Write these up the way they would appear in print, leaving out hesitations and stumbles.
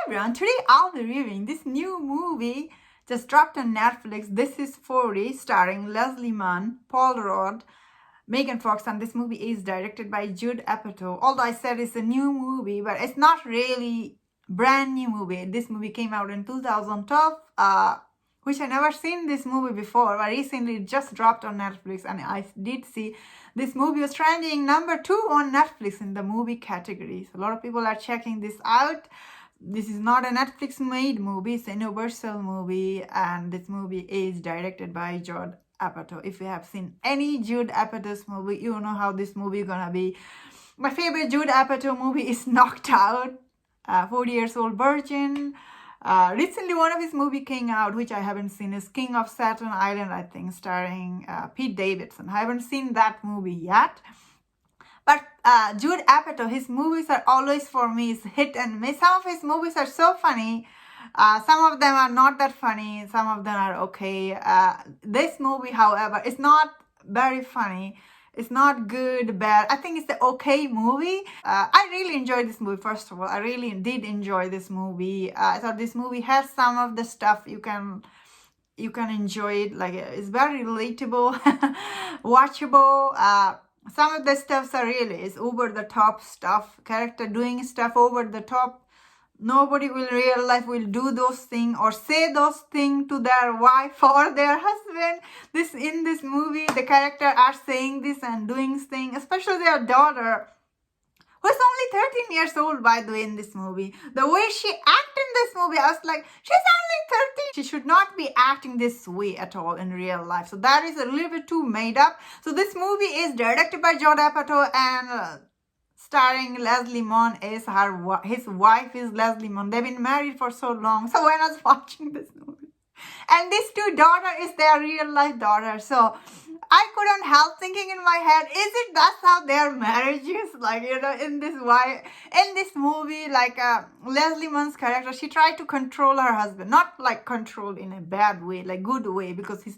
everyone, today I'll be reviewing this new movie just dropped on Netflix. This is 40, starring Leslie Mann, Paul Rudd, Megan Fox, and this movie is directed by Judd Apatow. Although I said it's a new movie, but it's not really brand new movie. This movie came out in 2012, which I never seen this movie before, but recently it just dropped on Netflix, and I did see this movie was trending number 2 on Netflix in the movie category. So a lot of people are checking this out. This is not a Netflix made movie, it's a Universal movie, and this movie is directed by Judd Apatow. If you have seen any Judd Apatow's movie, you know how this movie gonna be. My favorite Judd Apatow movie is Knocked Out, 40 Years Old Virgin. Recently one of his movie came out, which I haven't seen, is King of Staten Island, I think, starring Pete Davidson. I haven't seen that movie yet. But Judd Apatow, his movies are always, for me, is hit and miss. Some of his movies are so funny. Some of them are not that funny. Some of them are okay. This movie, however, is not very funny. It's not good, bad. I think it's the okay movie. I really enjoyed this movie, first of all. I really did enjoy this movie. I thought this movie has some of the stuff you can enjoy it. Like, it's very relatable, watchable. Some of the stuffs are really is over the top stuff, character doing stuff over the top. Nobody will real life will do those things or say those things to their wife or their husband. In this movie, the character are saying this and doing things, especially their daughter, who's only 13 years old, by the way, in this movie. The way she acted in this movie, I was like, she's only 13. She should not be acting this way at all in real life. So that is a little bit too made up. So this movie is directed by Judd Apatow and starring Leslie Mann as his wife is Leslie Mann. They've been married for so long. So when I was watching this movie, and this two daughter is their real life daughter. So I couldn't help thinking in my head, is it that's how their marriage is? Like, in this movie, like Leslie Mann's character, she tried to control her husband. Not like control in a bad way, like good way, because he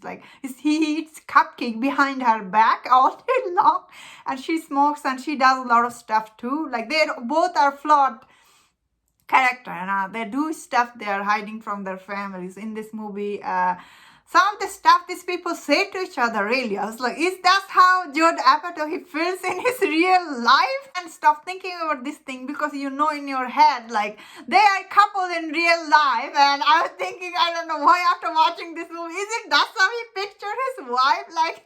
eats cupcake behind her back all day long, and she smokes and she does a lot of stuff too. Like, they both are flawed character, and they do stuff they are hiding from their families in this movie. Some of the stuff these people say to each other, really, I was like, is that how Judd Apatow he feels in his real life? And stop thinking about this thing, because in your head, like, they are a couple in real life. And I was thinking, I don't know why, after watching this movie, is it that's how he pictured his wife? Like,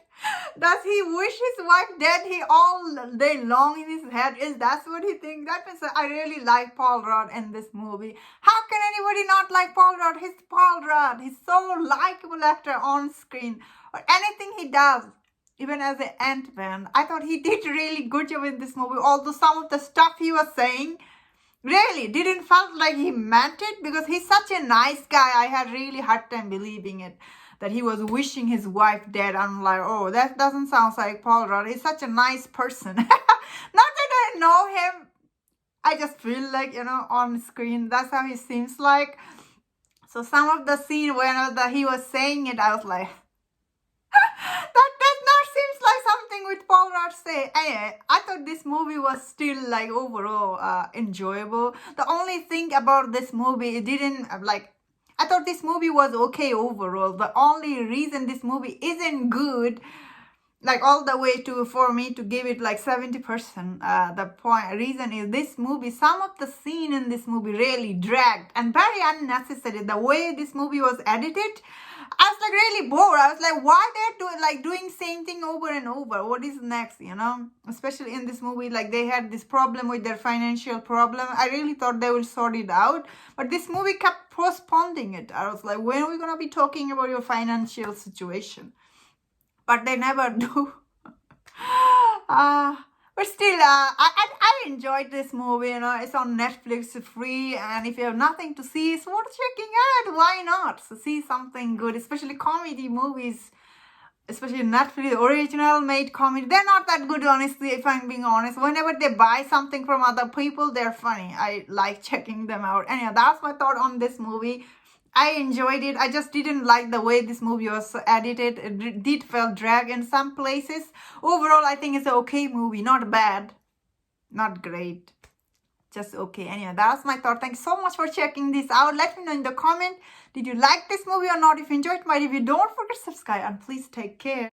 does he wish his wife dead? He all day long in his head, is that what he thinks? That means I really like Paul Rudd in this movie. How can anybody not like Paul Rudd? He's Paul Rudd. He's so likable actor on screen, or anything he does. Even as an Ant-Man, I thought he did really good job in this movie. Although some of the stuff he was saying really didn't felt like he meant it, because he's such a nice guy. I had really hard time believing it, that he was wishing his wife dead. I'm like, oh, that doesn't sound like Paul Rudd. He's such a nice person. Not that I know him. I just feel like, on screen, that's how he seems like. So some of the scene when he was saying it, I was like, that does not seem like something with Paul Rudd say. Anyway, I thought this movie was still, like, overall enjoyable. The only thing about this movie, it didn't, I thought this movie was okay overall. The only reason this movie isn't good, like all the way for me to give it like 70%, the reason is this movie, some of the scene in this movie really dragged and very unnecessary. The way this movie was edited, I was like really bored. I was like, why they're doing same thing over and over? What is next, Especially in this movie, like they had this problem with their financial problem. I really thought they would sort it out, but this movie kept postponing it. I was like, when are we gonna be talking about your financial situation? But they never do. But still, I enjoyed this movie. It's on Netflix, free, and if you have nothing to see, it's worth checking out. Why not? So see something good, especially comedy movies, especially Netflix original made comedy. They're not that good, honestly, if I'm being honest. Whenever they buy something from other people, they're funny. I like checking them out. Anyway, that's my thought on this movie. I enjoyed it. I just didn't like the way this movie was edited. It did feel drag in some places. Overall, I think it's an okay movie. Not bad. Not great. just okay. Anyway, that's my thought. Thank you so much for checking this out. Let me know in the comment, did you like this movie or not? If you enjoyed my review, don't forget to subscribe and please take care.